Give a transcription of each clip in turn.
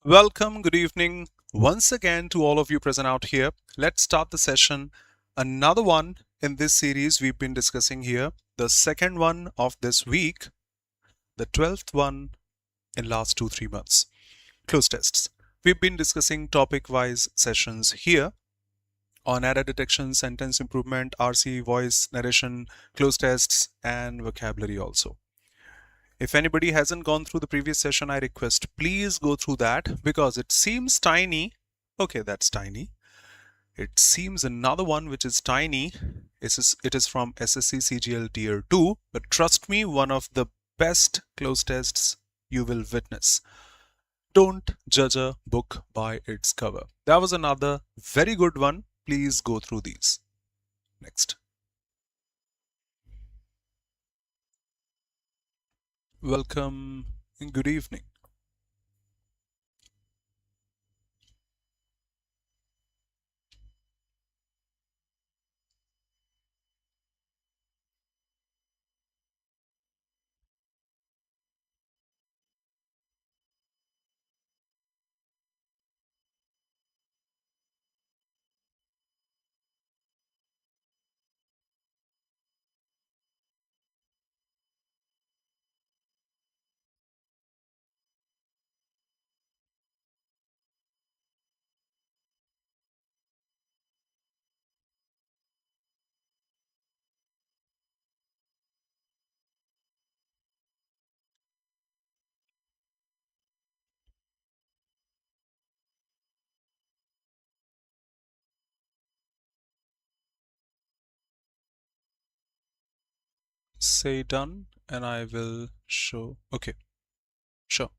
Welcome, good evening once again to all of you present out here. Let's start the session. Another one in this series we've been discussing here. The second one of this week, the 12th one in last 2-3 months. Cloze tests. We've been discussing topic-wise sessions here on error detection, sentence improvement, RC, voice, narration, cloze tests, and vocabulary also. If anybody hasn't gone through the previous session, I request please go through that because it seems tiny. Okay, that's tiny. It seems another one which is tiny. It is from SSC CGL Tier 2, but trust me, one of the best cloze tests you will witness. Don't judge a book by its cover. That was another very good one. Please go through these. Next. Welcome and good evening. Say done and I will show. Okay, sure.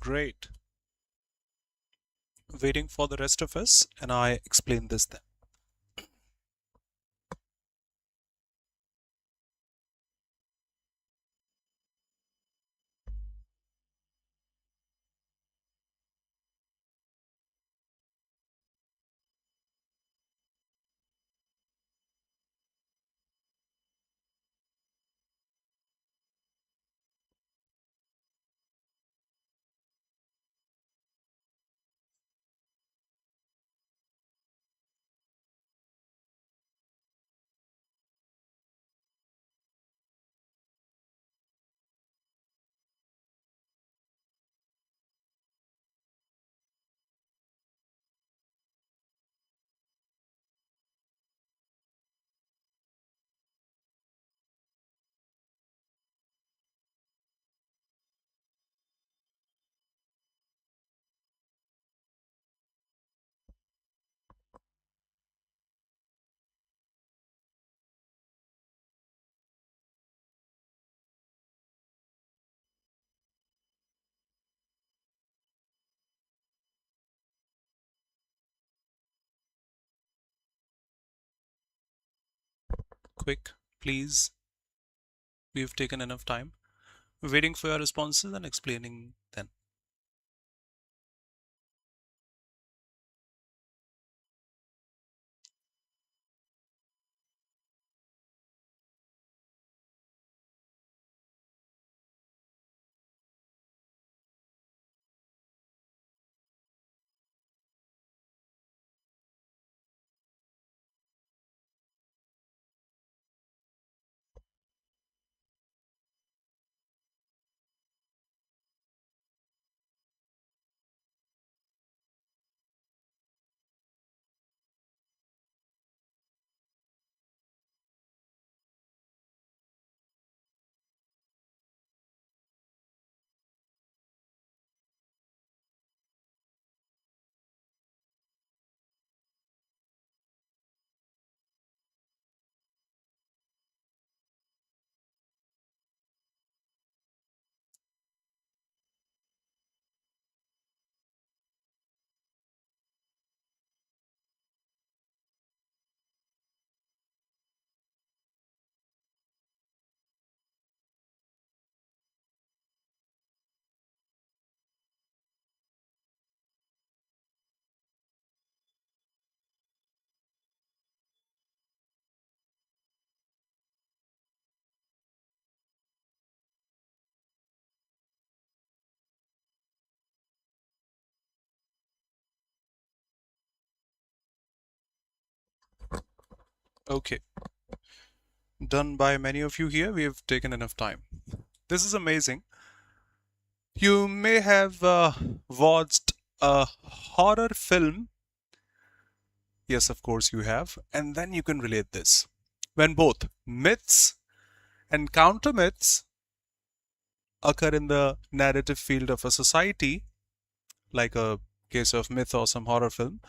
Great. waiting for the rest of us, and I explain this then. Quick, please. We've taken enough time. Waiting for your responses and explaining then. Okay, done by many of you here. We have taken enough time. This is amazing. You may have watched a horror film. Yes, of course you have. And then you can relate this. When both myths and counter myths occur in the narrative field of a society, like a case of myth or some horror film,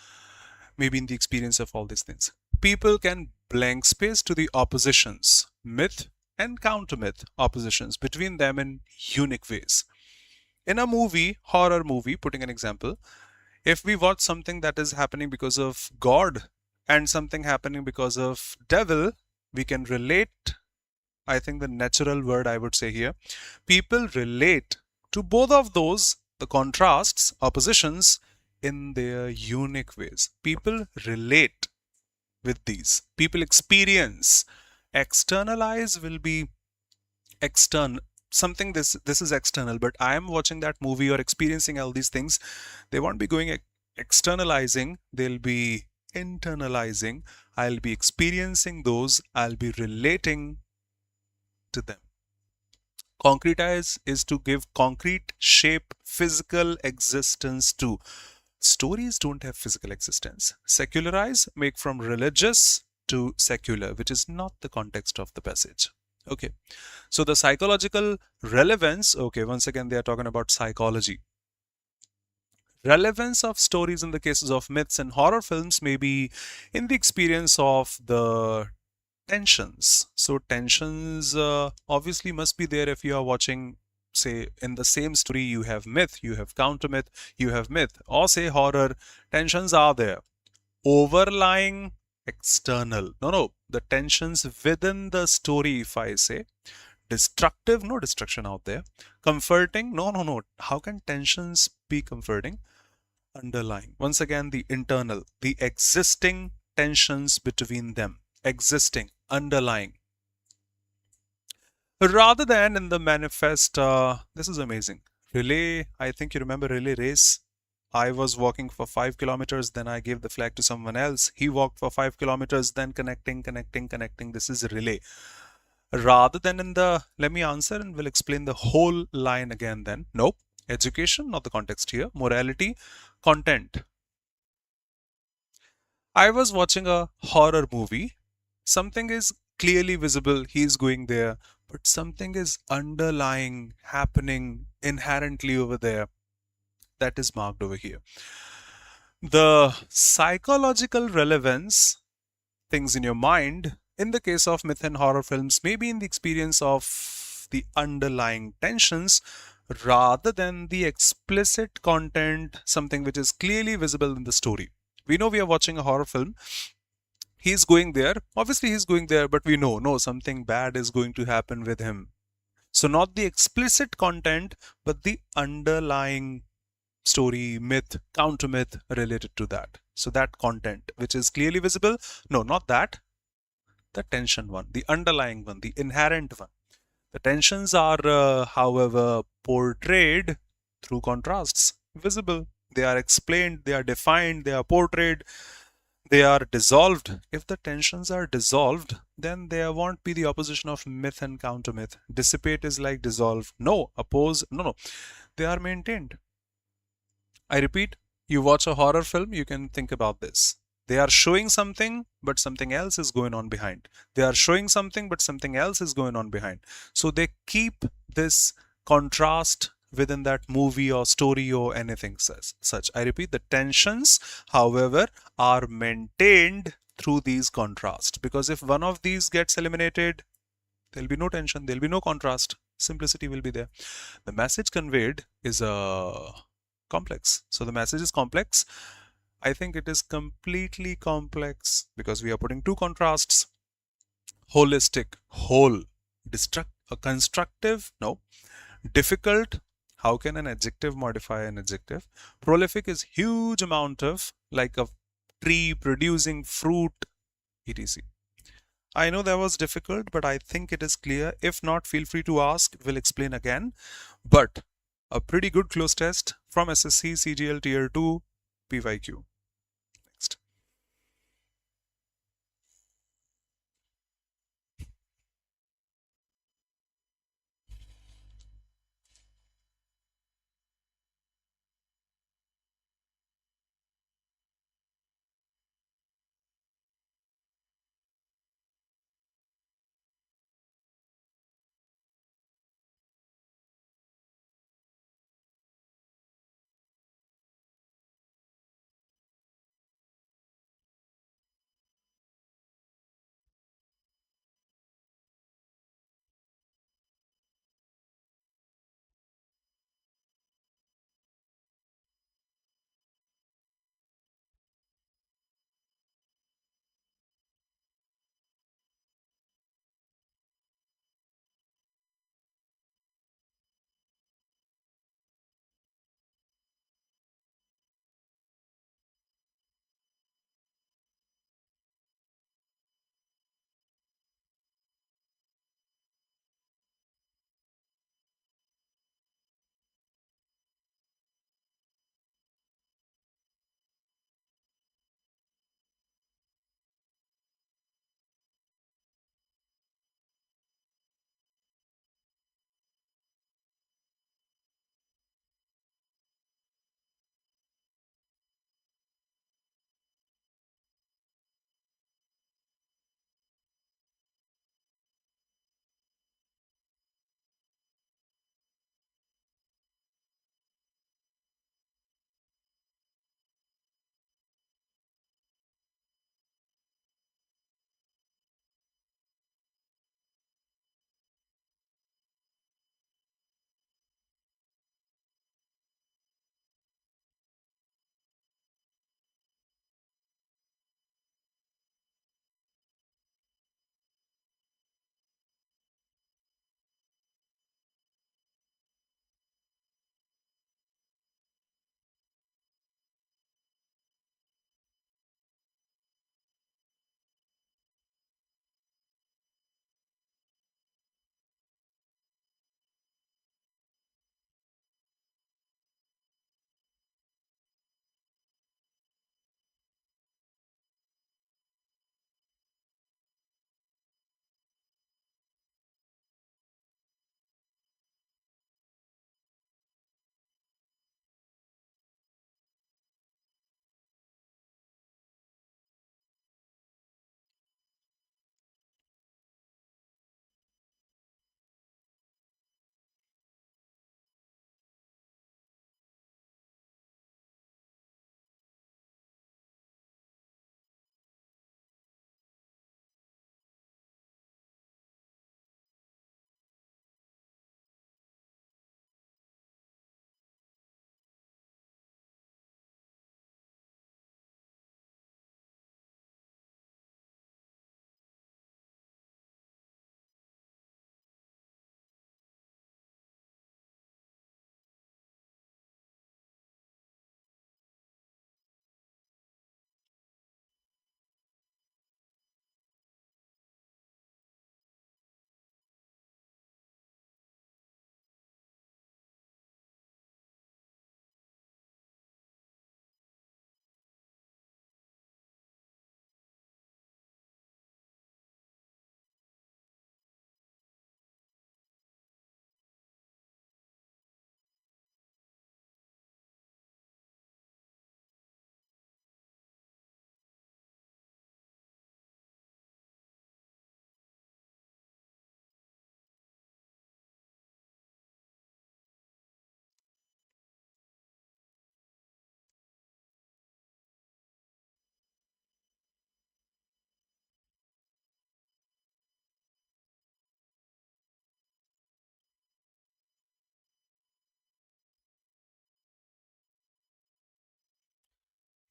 maybe in the experience of all these things, people can blank space to the oppositions, myth and counter myth oppositions between them in unique ways. In a movie, horror movie, putting an example, if we watch something that is happening because of God and something happening because of devil, we can relate. I think the natural word I would say here, people relate to both of those, the contrasts, oppositions, in their unique ways. People relate with these. People experience. Externalize will be external. Something this is external, but I am watching that movie or experiencing all these things. They won't be going externalizing. They'll be internalizing. I'll be experiencing those. I'll be relating to them. Concretize is to give concrete shape, physical existence to. Stories don't have physical existence. Secularize, make from religious to secular, which is not the context of the passage. Okay, so the psychological relevance, okay, once again, they are talking about psychology. Relevance of stories in the cases of myths and horror films may be in the experience of the tensions. So tensions obviously must be there if you are watching say in the same story you have myth, you have counter myth, you have myth, or say horror, tensions are there. Overlying, external. No, the tensions within the story, if I say. Destructive, no destruction out there. Comforting, no. How can tensions be comforting? Underlying. Once again, the internal, the existing tensions between them. Existing, underlying. Rather than in the manifest, this is amazing. Relay, I think you remember relay race. I was walking for 5 kilometers, then I gave the flag to someone else. He walked for 5 kilometers, then connecting. This is relay. Rather than in the, let me answer and we'll explain the whole line again then. Nope. Education, not the context here. Morality, content. I was watching a horror movie. Something is clearly visible, he's going there, but something is underlying, happening inherently over there. That is marked over here. The psychological relevance, things in your mind, in the case of myth and horror films, may be in the experience of the underlying tensions rather than the explicit content, something which is clearly visible in the story. We know we are watching a horror film. He's going there. Obviously, he's going there, but we know, no, something bad is going to happen with him. So, not the explicit content, but the underlying story, myth, counter myth related to that. So, that content which is clearly visible, no, not that, the tension one, the underlying one, the inherent one. The tensions are, however, portrayed through contrasts, visible. They are explained, they are defined, they are portrayed, they are dissolved. If the tensions are dissolved, then there won't be the opposition of myth and counter myth. Dissipate is like dissolve. No, oppose, no. They are maintained. I repeat, you watch a horror film, you can think about this. They are showing something, but something else is going on behind. They are showing something, but something else is going on behind. So they keep this contrast within that movie or story or anything such. I repeat, the tensions, however, are maintained through these contrasts. Because if one of these gets eliminated, there'll be no tension, there'll be no contrast. Simplicity will be there. The message conveyed is complex. So the message is complex. I think it is completely complex because we are putting two contrasts. Holistic, whole, constructive, no. Difficult, how can an adjective modify an adjective? Prolific is huge amount of, like a tree producing fruit, etc. I know that was difficult, but I think it is clear. If not, feel free to ask. We'll explain again. But a pretty good cloze test from SSC CGL Tier 2 PYQ. Next.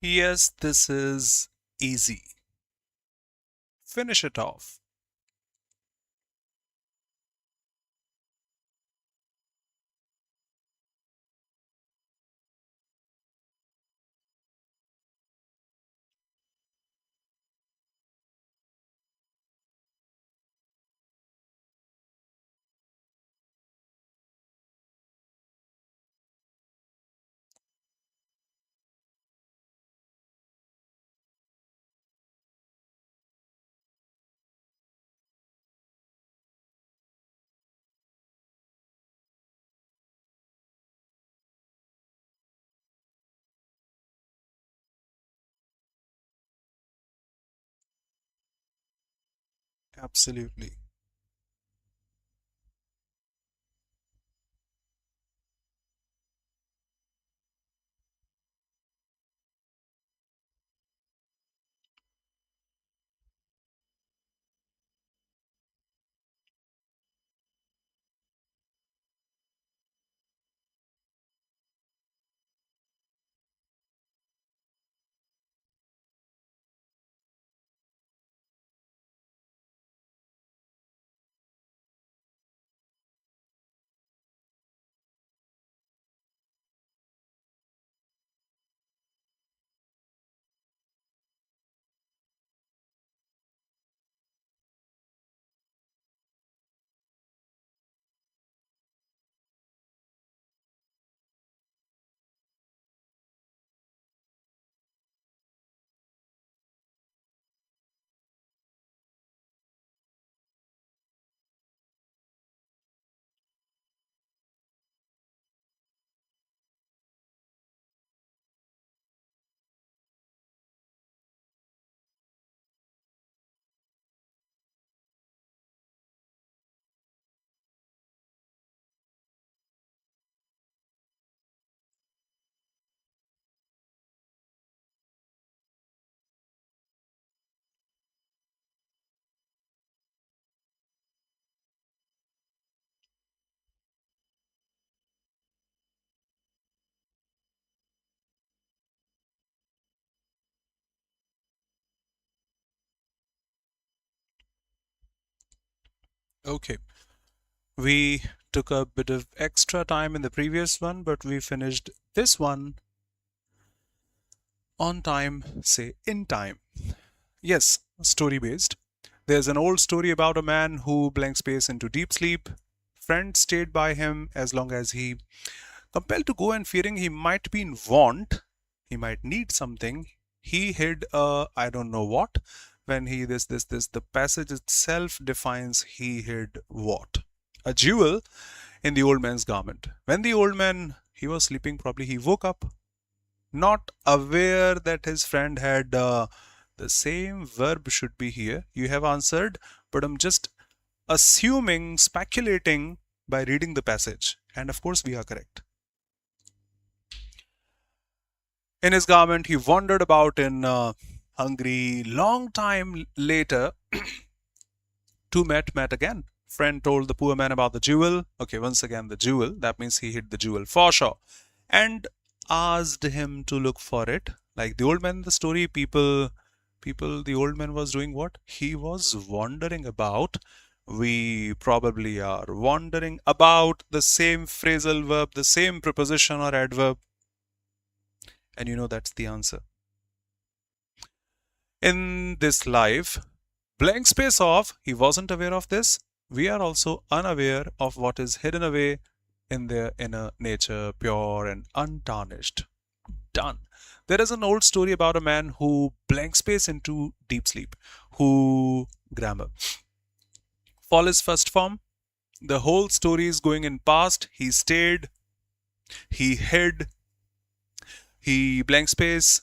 Yes, this is easy. Finish it off. Absolutely. Okay. We took a bit of extra time in the previous one, but we finished this one on time, say in time. Yes, story based. There's an old story about a man who blank space into deep sleep. Friends stayed by him as long as he, compelled to go and fearing he might be in want, he might need something, he hid I don't know what. When he this the passage itself defines he hid what? A jewel in the old man's garment. When the old man he was sleeping, probably he woke up, not aware that his friend had the same verb should be here. You have answered, but I'm just assuming, speculating by reading the passage. And of course, we are correct. In his garment, he wandered about in Hungary. Long time later, two met again. Friend told the poor man about the jewel. Okay, once again, the jewel. That means he hid the jewel for sure. And asked him to look for it. Like the old man in the story, the old man was doing what? He was wandering about. We probably are wandering about, the same phrasal verb, the same preposition or adverb. And you know that's the answer. In this life, blank space off, he wasn't aware of this. We are also unaware of what is hidden away in their inner nature, pure and untarnished. Done. There is an old story about a man who blank space into deep sleep. Who, grammar. Fall is first form. The whole story is going in past. He stayed, he hid, he blank space,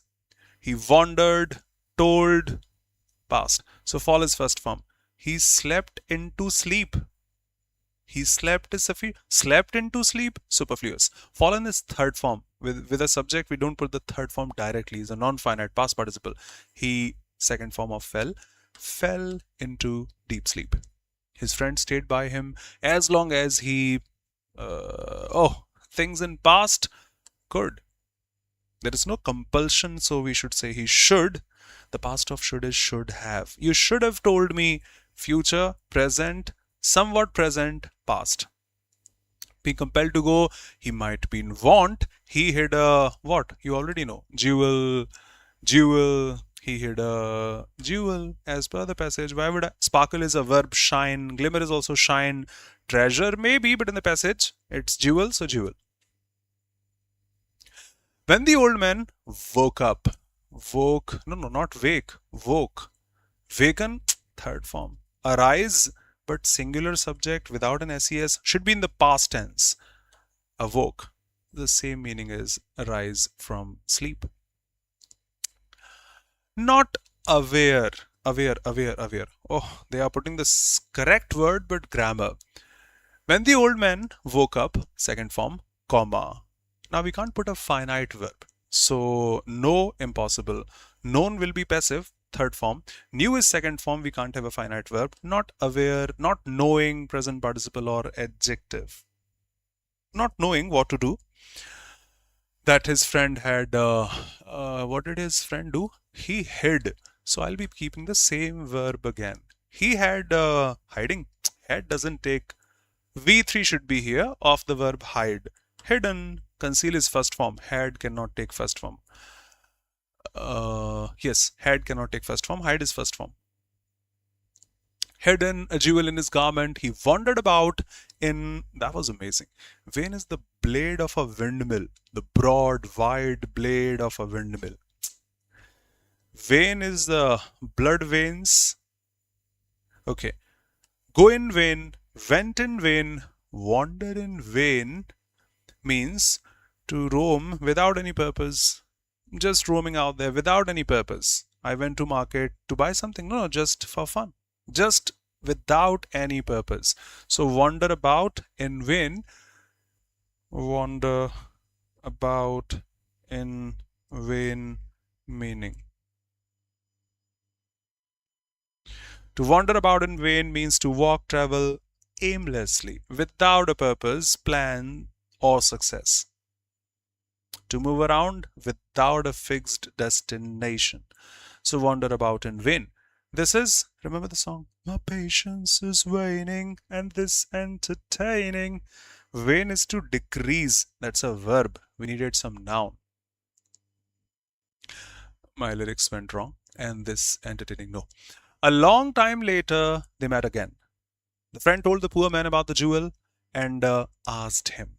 he wandered, told, past. So fall is first form. He slept into sleep. He slept is slept into sleep, superfluous. Fallen is third form. With a subject, we don't put the third form directly. It's a non-finite past participle. He, second form of fell into deep sleep. His friend stayed by him as long as he, things in past, good. There is no compulsion, so we should say he should. The past of should is should have. You should have told me future, present, somewhat present, past. Be compelled to go, he might be in want. He hid a what? You already know. Jewel, jewel. He hid a jewel as per the passage. Why would I? Sparkle is a verb, shine. Glimmer is also shine. Treasure maybe, but in the passage it's jewel, so jewel. When the old man woke up, woke, no, not wake, woke. Waken, third form. Arise, but singular subject without an SES should be in the past tense. Awoke. The same meaning as arise from sleep. Not aware. Aware. Oh, they are putting the correct word but grammar. When the old man woke up, second form, comma. Now we can't put a finite verb. So no, impossible. Known will be passive, third form. New is second form. We can't have a finite verb. Not aware, not knowing, present participle or adjective. Not knowing what to do. That his friend had, what did his friend do? He hid. So I'll be keeping the same verb again. He had hiding. Had doesn't take. V3 should be here of the verb hide. Hidden. Conceal is first form. Had cannot take first form. Yes, had cannot take first form. Hide is first form. Hidden, a jewel in his garment. He wandered about in, that was amazing. Vein is the blade of a windmill. The broad, wide blade of a windmill. Vein is the blood veins. Okay. Go in vain, went in vain, wander in vain means to roam without any purpose. Just roaming out there without any purpose. I went to market to buy something. No, just for fun. Just without any purpose. So wander about in vain. Wander about in vain meaning. To wander about in vain means to walk, travel aimlessly, without a purpose, plan, or success. To move around without a fixed destination. So wander about in vain. This is, remember the song? My patience is waning and this entertaining. Vain is to decrease. That's a verb. We needed some noun. My lyrics went wrong. And this entertaining, no. A long time later, they met again. The friend told the poor man about the jewel and asked him.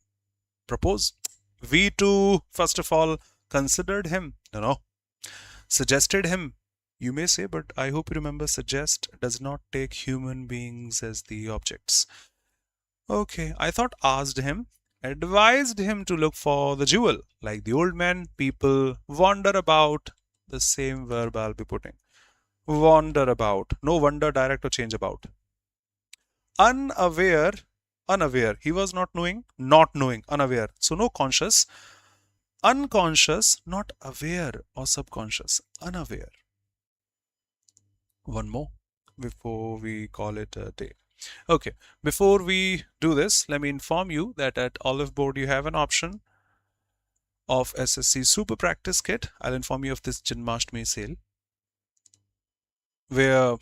Propose. We too, first of all, considered him. No. Suggested him. You may say, but I hope you remember, suggest does not take human beings as the objects. Okay, I thought asked him, advised him to look for the jewel. Like the old man, people wander about. The same verb I'll be putting. Wander about. No wonder, direct or change about. Unaware. Unaware. He was not knowing, unaware. So no conscious. Unconscious, not aware or subconscious. Unaware. One more before we call it a day. Okay, before we do this, let me inform you that at Oliveboard you have an option of SSC Super Practice Kit. I'll inform you of this Janmashtami sale, where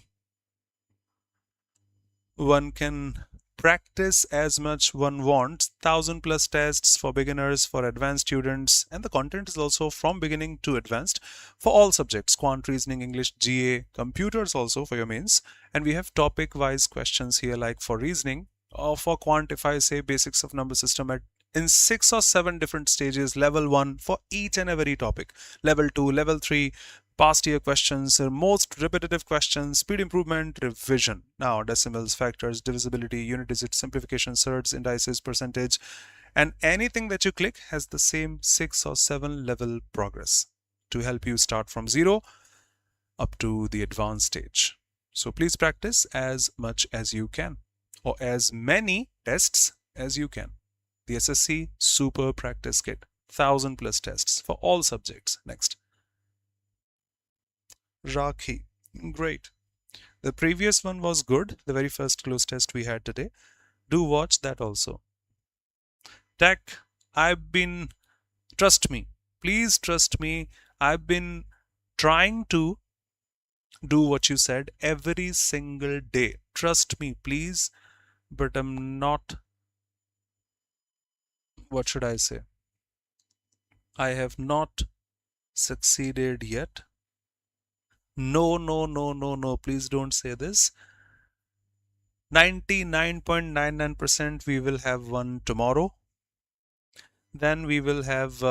one can practice as much one wants, 1000+ tests for beginners, for advanced students, and the content is also from beginning to advanced for all subjects, quant, reasoning, English, GA, computers also for your mains. And we have topic wise questions here, like for reasoning or for quant, if I say basics of number system in 6 or 7 different stages, level 1 for each and every topic, level 2, level 3, past year questions, most repetitive questions, speed improvement, revision. Now decimals, factors, divisibility, unit digits, simplification, surds, indices, percentage, and anything that you click has the same 6 or 7 level progress to help you start from 0 up to the advanced stage. So please practice as much as you can, or as many tests as you can. The SSC Super Practice Kit, 1000+ tests for all subjects. Next. Rakhi. Great. The previous one was good, the very first cloze test we had today. Do watch that also. Tech, trust me, Please trust me. I've been trying to do what you said every single day. Trust me, please. But I'm not, what should I say? I have not succeeded yet. No, no, no, no, no. Please don't say this. 99.99% we will have one tomorrow. Then we will have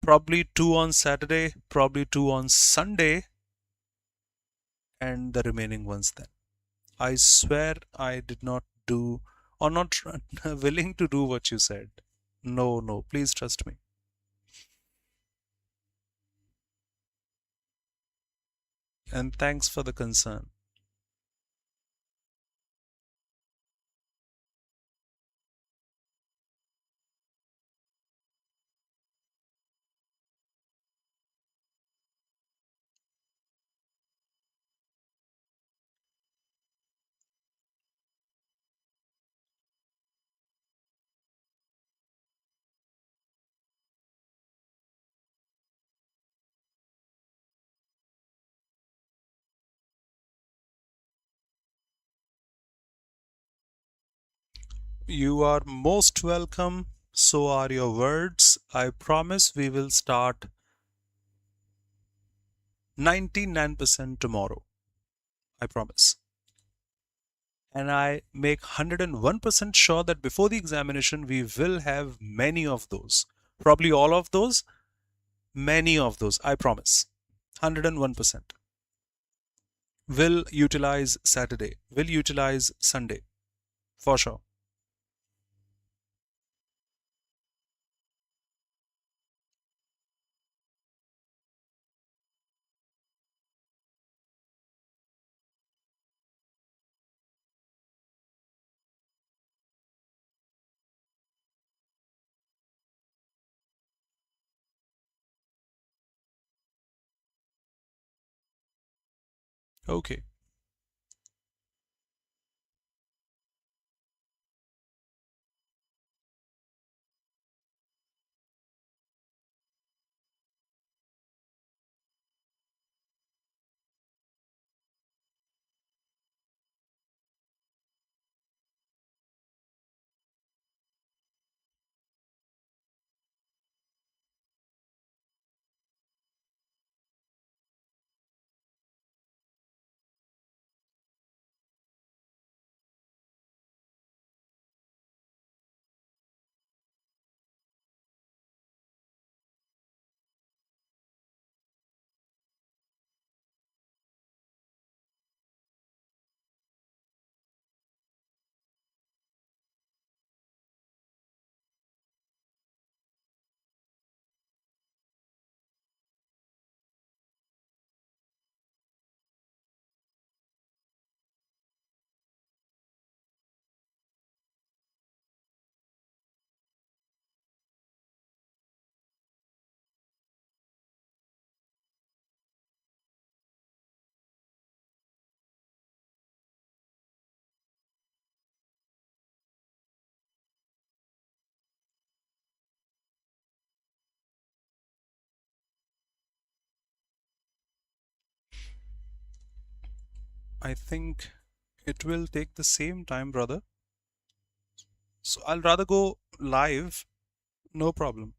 probably two on Saturday, probably two on Sunday, and the remaining ones then. I swear I did not do or not willing to do what you said. No, no, please trust me. And thanks for the concern. You are most welcome. So are your words. I promise we will start 99% tomorrow. I promise. And I make 101% sure that before the examination, we will have many of those. Probably all of those, many of those. I promise. 101%. Will utilize Saturday, will utilize Sunday. For sure. Okay. I think it will take the same time, brother. So I'll rather go live. No problem.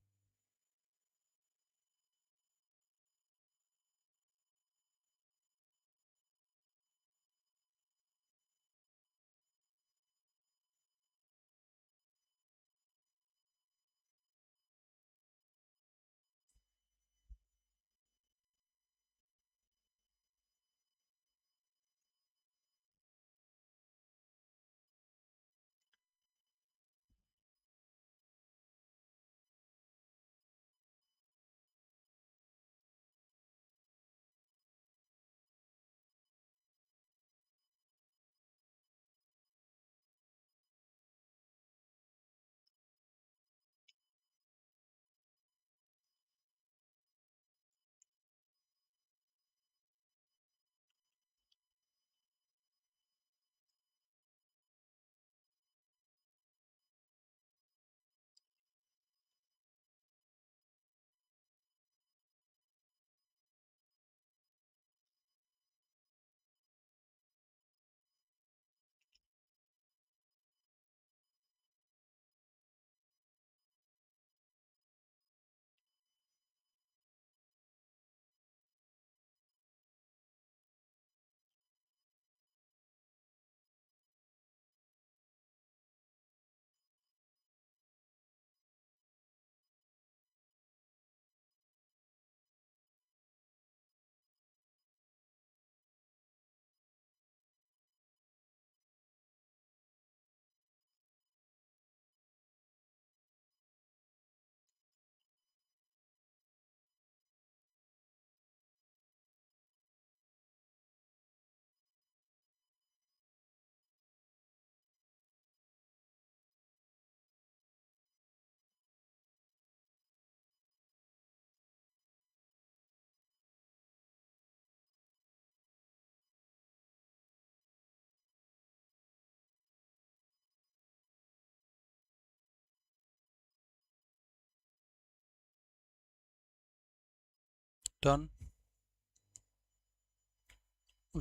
done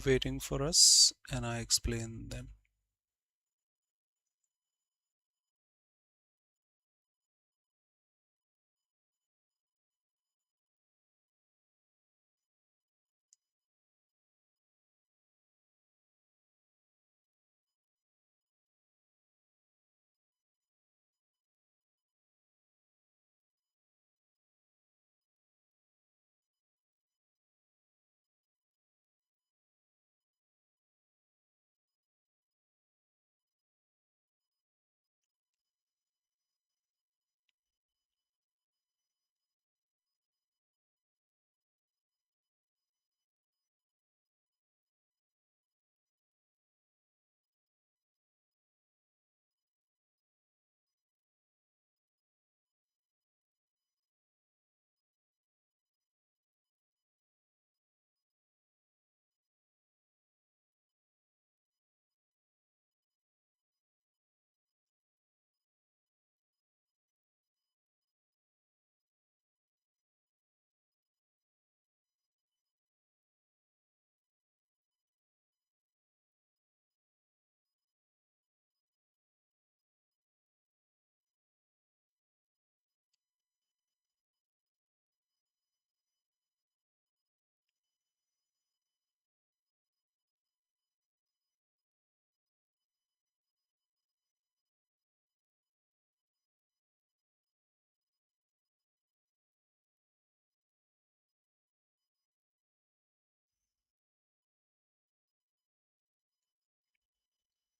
waiting for us, and I explain them.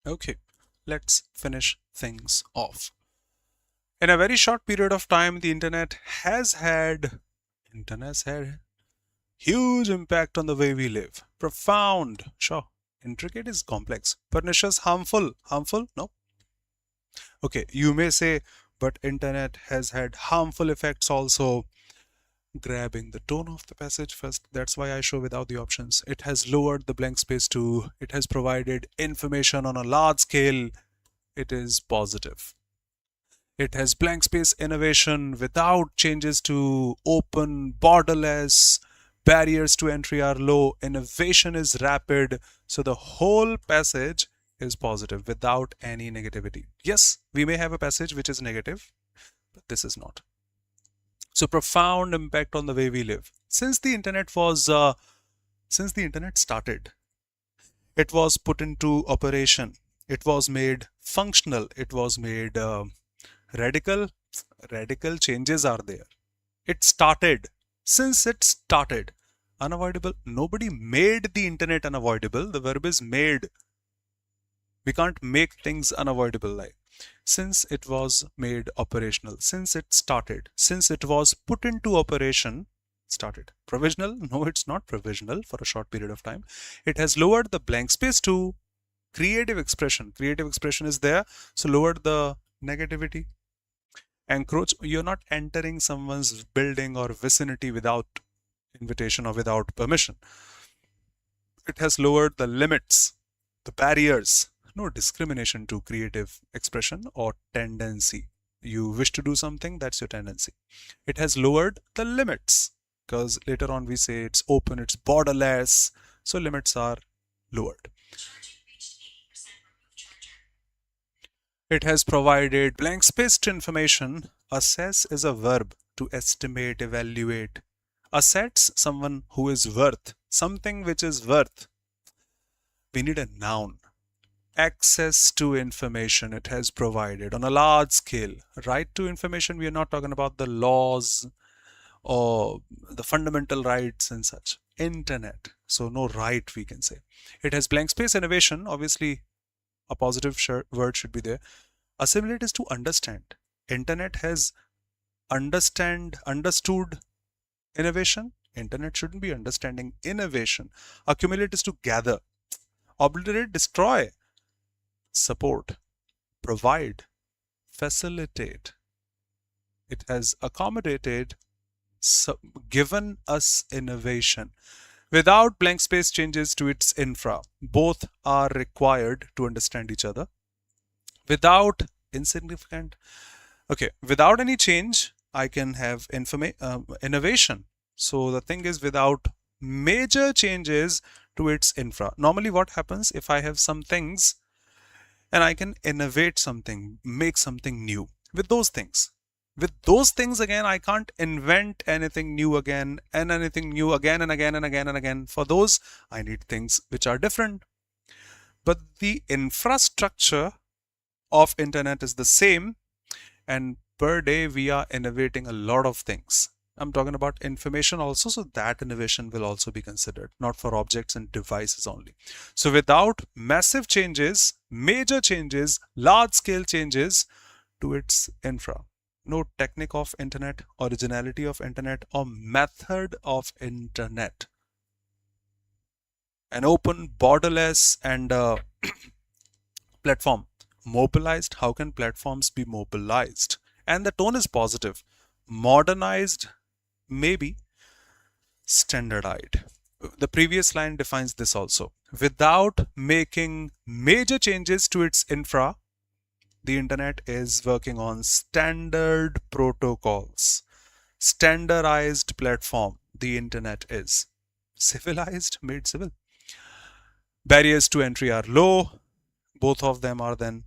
Okay, let's finish things off. In a very short period of time, the internet has had huge impact on the way we live. Profound, sure. Intricate is complex. Pernicious, harmful. Harmful? No. Okay, you may say, but internet has had harmful effects also. Grabbing the tone of the passage first, that's why I show without the options. It has lowered the blank space to, it has provided information on a large scale. It is positive. It has blank space innovation without changes to open, borderless, barriers to entry are low, innovation is rapid. So the whole passage is positive without any negativity. Yes, we may have a passage which is negative, but this is not. So profound impact on the way we live. Since the internet started, it was put into operation. It was made functional. It was made radical changes are there. It started. Since it started, unavoidable. Nobody made the internet unavoidable. The verb is made. We can't make things unavoidable. Like since it was made operational, since it started, since it was put into operation, started. Provisional? No, it's not provisional for a short period of time. It has lowered the blank space to creative expression. Creative expression is there, so lowered the negativity. Encroach, you're not entering someone's building or vicinity without invitation or without permission. It has lowered the limits, the barriers. No discrimination to creative expression or tendency. You wish to do something, that's your tendency. It has lowered the limits because later on we say it's open, it's borderless, so limits are lowered. It has provided blank spaced information. Assess is a verb, to estimate, evaluate. Assets, someone who is worth, something which is worth. We need a noun. Access to information, it has provided on a large scale. Right to information, we are not talking about the laws or the fundamental rights and such. Internet, so no right we can say. It has blank space innovation, obviously a positive word should be there. Assimilate is to understand. Internet has understood innovation. Internet shouldn't be understanding innovation. Accumulate is to gather. Obliterate, destroy. Support, provide, facilitate. It has accommodated, given us innovation. Without blank space changes to its infra, both are required to understand each other. Without insignificant, okay, without any change, I can have innovation. So the thing is, without major changes to its infra. Normally what happens if I have some things and I can innovate something, make something new with those things. With those things again, I can't invent anything new again and anything new again and again and again and again. For those, I need things which are different. But the infrastructure of internet is the same, and per day we are innovating a lot of things. I'm talking about information also, so that innovation will also be considered, not for objects and devices only. So without massive changes, major changes, large scale changes to its infra, no technique of internet, originality of internet, or method of internet. An open, borderless, and platform. Mobilized, how can platforms be mobilized? And the tone is positive. Modernized, maybe. Standardized. The previous line defines this also. Without making major changes to its infra, the internet is working on standard protocols. Standardized platform, the internet is. Civilized, made civil. Barriers to entry are low. Both of them are then.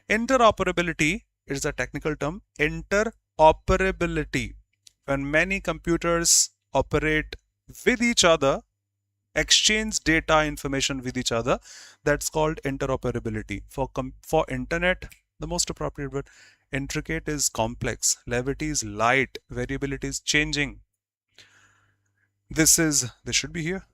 Interoperability is a technical term. Interoperability. When many computers operate with each other, exchange data information with each other, that's called interoperability. For internet, the most appropriate word, intricate is complex, levity is light, variability is changing. This should be here.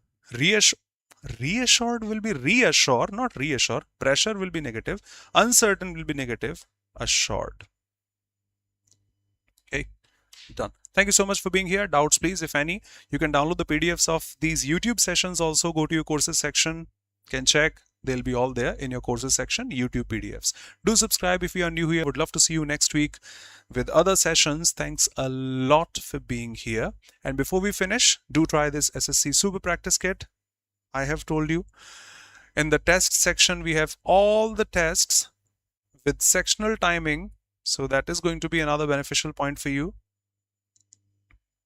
Reassured will be reassure, not reassure. Pressure will be negative. Uncertain will be negative. Assured. Okay, done. Thank you so much for being here. Doubts, please, if any. You can download the PDFs of these YouTube sessions also. Go to your courses section. Can check. They'll be all there in your courses section, YouTube PDFs. Do subscribe if you are new here. Would love to see you next week with other sessions. Thanks a lot for being here. And before we finish, do try this SSC Super Practice Kit. I have told you. In the test section, we have all the tests with sectional timing. So that is going to be another beneficial point for you.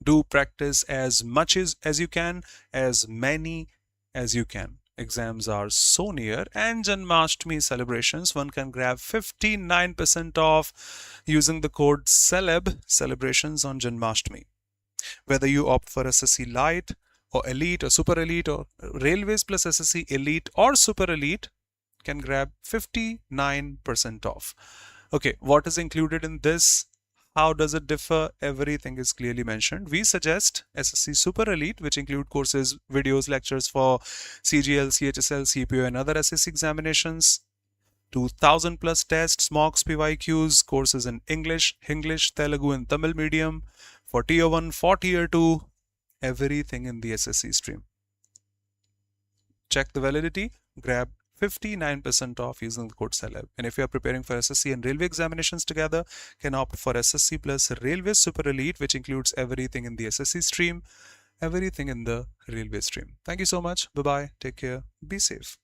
Do practice as much as you can, as many as you can. Exams are so near, and Janmashtami celebrations, one can grab 59% off using the code CELEB, celebrations on Janmashtami. Whether you opt for SSC Lite or Elite or Super Elite or Railways plus SSC Elite or Super Elite, can grab 59% off. Okay, what is included in this? How does it differ? Everything is clearly mentioned. We suggest SSC Super Elite, which include courses, videos, lectures for CGL, CHSL, CPO and other SSC examinations. 2000 plus tests, mocks, PYQs, courses in English, Hinglish, Telugu and Tamil medium. For Tier 1, for Tier 2, everything in the SSC stream. Check the validity, grab 59% off using the code CELEB. And if you are preparing for SSC and Railway examinations together, can opt for SSC plus Railway Super Elite, which includes everything in the SSC stream, everything in the Railway stream. Thank you so much. Bye-bye. Take care. Be safe.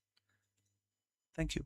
Thank you.